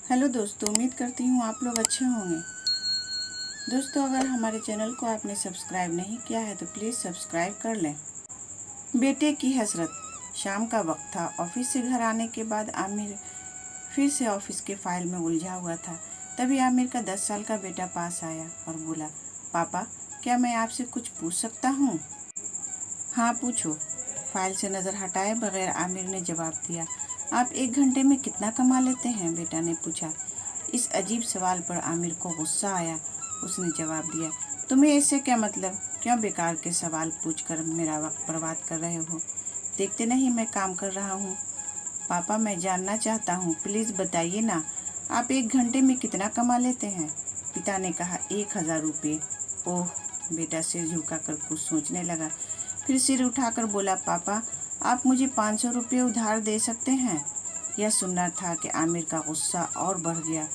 Hello दोस्तों, उम्मीद करती हूँ आप लोग अच्छे होंगे। दोस्तों, अगर हमारे चैनल को आपने सब्सक्राइब नहीं किया है तो प्लीज़ सब्सक्राइब कर लें। बेटे की हसरत। शाम का वक्त था। ऑफिस से घर आने के बाद आमिर फिर से ऑफिस के फाइल में उलझा हुआ था। तभी आमिर का 10 साल का बेटा पास आया और बोला, पापा, क्या मैं आपसे कुछ पूछ सकता हूँ? हाँ, पूछो। फाइल से नज़र हटाए बगैर आमिर ने जवाब दिया। आप 1 घंटे में कितना कमा लेते हैं? बेटा ने पूछा। इस अजीब सवाल पर आमिर को गुस्सा आया। उसने जवाब दिया, तुम्हें इससे क्या मतलब? क्यों बेकार के सवाल पूछकर मेरा वक्त बर्बाद कर रहे हो? देखते नहीं मैं काम कर रहा हूँ। पापा, मैं जानना चाहता हूँ, प्लीज़ बताइए ना। आप 1 घंटे में कितना कमा लेते हैं? पिता ने कहा, 1000 रुपये। ओह! बेटा सिर झुकाकर कुछ सोचने लगा। फिर सिर उठाकर बोला, पापा, आप मुझे 500 रुपये उधार दे सकते हैं? यह सुनना था कि आमिर का गुस्सा और बढ़ गया।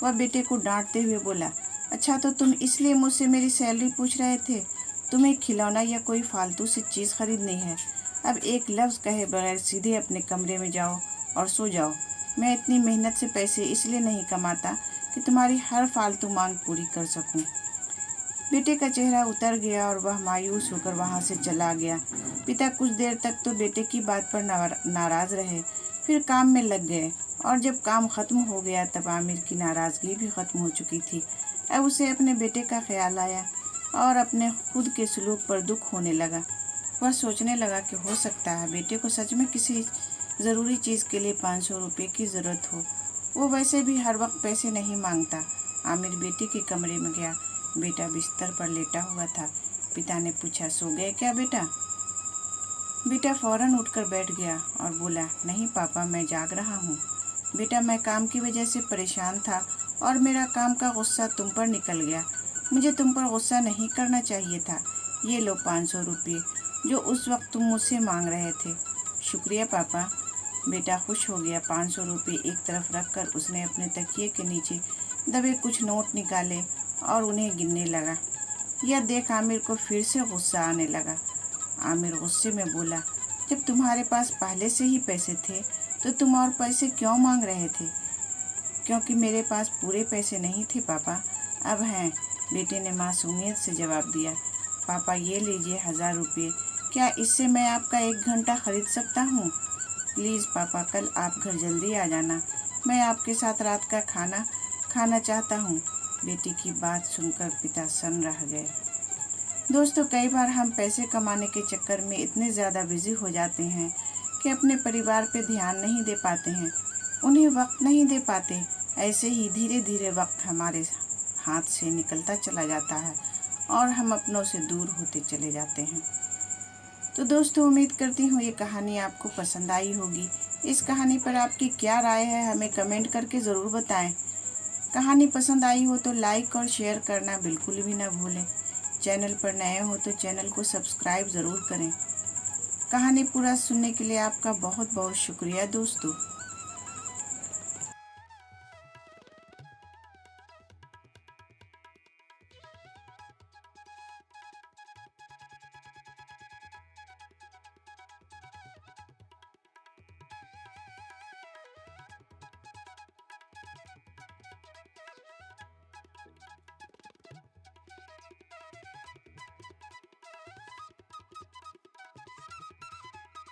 वह बेटे को डांटते हुए बोला, अच्छा, तो तुम इसलिए मुझसे मेरी सैलरी पूछ रहे थे? तुम्हें खिलौना या कोई फालतू सी चीज़ खरीदनी है? अब एक लफ्ज़ कहे बगैर सीधे अपने कमरे में जाओ और सो जाओ। मैं इतनी मेहनत से पैसे इसलिए नहीं कमाता कि तुम्हारी हर फालतू मांग पूरी कर सकूं। बेटे का चेहरा उतर गया और वह मायूस होकर वहां से चला गया। पिता कुछ देर तक तो बेटे की बात पर नाराज रहे, फिर काम में लग गए और जब काम खत्म हो गया तब आमिर की नाराज़गी भी खत्म हो चुकी थी। अब उसे अपने बेटे का ख्याल आया और अपने खुद के सलूक पर दुख होने लगा। वह सोचने लगा कि हो सकता है बेटे को सच में किसी ज़रूरी चीज़ के लिए 500 रुपये की ज़रूरत हो। वो वैसे भी हर वक्त पैसे नहीं मांगता। आमिर बेटे के कमरे में गया। बेटा बिस्तर पर लेटा हुआ था। पिता ने पूछा, सो गए क्या बेटा? बेटा फौरन उठकर बैठ गया और बोला, नहीं पापा, मैं जाग रहा हूँ। बेटा, मैं काम की वजह से परेशान था और मेरा काम का गुस्सा तुम पर निकल गया। मुझे तुम पर गुस्सा नहीं करना चाहिए था। ये लो 500 रुपये जो उस वक्त तुम मुझसे मांग रहे थे। शुक्रिया पापा। बेटा खुश हो गया। 500 रुपये एक तरफ रखकर उसने अपने तकिए के नीचे दबे कुछ नोट निकाले और उन्हें गिनने लगा। यह देख आमिर को फिर से गुस्सा आने लगा। आमिर गुस्से में बोला, जब तुम्हारे पास पहले से ही पैसे थे तो तुम और पैसे क्यों मांग रहे थे? क्योंकि मेरे पास पूरे पैसे नहीं थे पापा, अब हैं। बेटे ने मासूमियत से जवाब दिया। पापा, ये लीजिए 1000 रुपये। क्या इससे मैं आपका 1 घंटा खरीद सकता हूँ? प्लीज़ पापा, कल आप घर जल्दी आ जाना। मैं आपके साथ रात का खाना खाना चाहता हूँ। बेटी की बात सुनकर पिता सन्न रह गए। दोस्तों, कई बार हम पैसे कमाने के चक्कर में इतने ज़्यादा बिजी हो जाते हैं कि अपने परिवार पे ध्यान नहीं दे पाते हैं, उन्हें वक्त नहीं दे पाते। ऐसे ही धीरे धीरे वक्त हमारे हाथ से निकलता चला जाता है और हम अपनों से दूर होते चले जाते हैं। तो दोस्तों, उम्मीद करती हूँ ये कहानी आपको पसंद आई होगी। इस कहानी पर आपकी क्या राय है हमें कमेंट करके ज़रूर बताएं। कहानी पसंद आई हो तो लाइक और शेयर करना बिल्कुल भी ना भूलें। चैनल पर नए हो तो चैनल को सब्सक्राइब ज़रूर करें। कहानी पूरा सुनने के लिए आपका बहुत बहुत शुक्रिया दोस्तों।